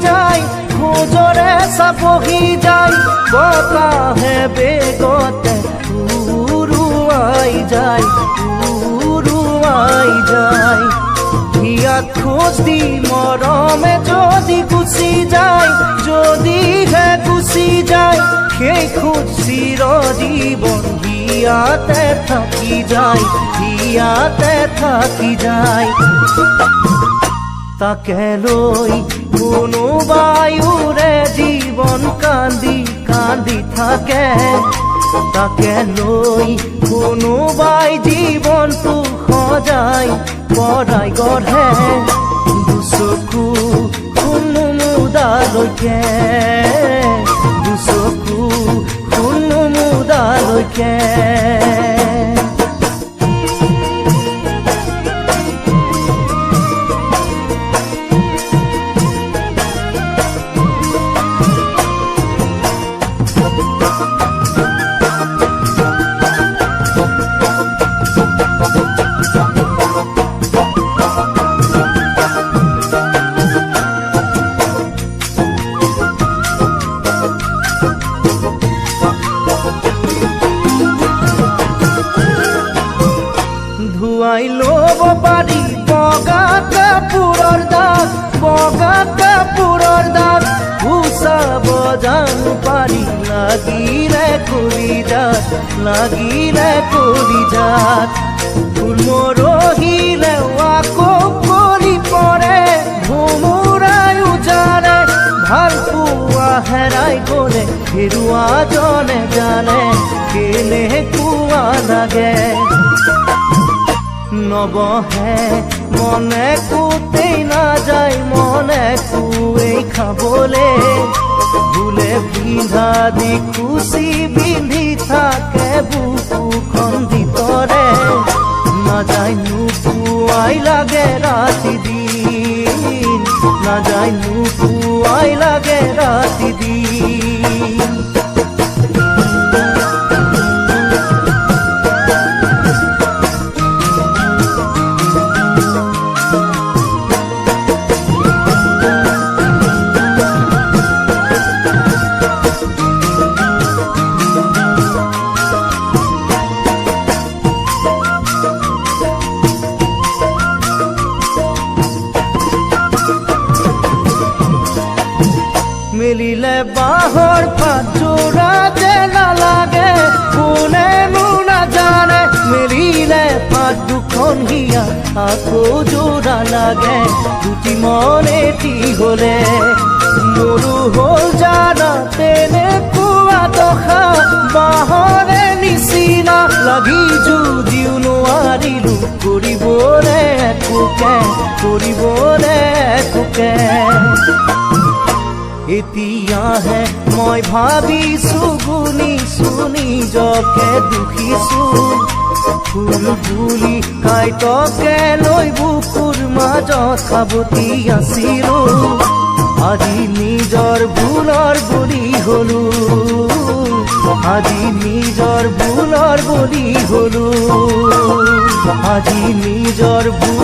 যায়, খোজৰে চাপহি যায়, বতাহে বেগতে উৰুৱাই যায়, উৰুৱাই যায়। হিয়াত খোজ দি মৰমে যদি গুচি যায়, যদিহে গুচি যায়, সেই খোজ চিৰজীৱন হিয়াতে থাকি যায়, হিয়াতে থাকি যায়। তাকে লৈ কোনোবাই উৰে জীৱন কান্দি কান্দি থাকে, তাকে লৈ কোনোবাই জীৱনটো সজাই পৰাই গঢ়ে, দুচকু মুদালৈকে, দুচকু মুদালৈকে। ধুৱাই ল'ব পাৰি বগা কাপোৰৰ দাগ, বগা কাপোৰৰ দাগ, গুচাব জানো পাৰি লাগিলে কলিজাত, লাগিলে কলিজাত। ফুল মৰহিলে আকৌ কলি পৰে, ভোমোৰাই উজানে, ভাল পোৱা হেৰাই গ'লে হেৰুৱা জনে জানে, কেনেকুৱা লাগে। নবহে মনে কোতেই নাযায়, মনে কুৱেই খাবলে, ভুলে পিন্ধা দি খুচি পিন্ধি থাকে বুকুখন ভিতৰে, নাযায় নোপোৱাই লাগে ৰাতি দিন, নাযায় নোপোৱাই লাগে ৰাতি দিন। মেলিলে বাঁহৰ পাতযোৰা যে নালাগে, কোনেনো নাজানে, মেলিলে পাত দুখন হিয়া আকৌ যোৰা লাগে, দুটি মন এটি হ'লে। মোৰো হ'ল জানা তেনেকুৱা দশা, বাঁহৰে নিচিনা লাগি যদিও নোৱাৰিলো কৰিবলৈ একোকে, কৰিবলৈ একোকে। এতিয়াহে মই ভাবিছো, গুনিছো নিজকে দুখিছো, ফুল বুলি কাঁইটকে লৈ বুকুৰ মাজত সাৱটি আছিলো, আজি নিজৰ ভুলৰ বলি হলো, আজি নিজৰ ভুলৰ বলি হলো, আজি নিজৰ ভুল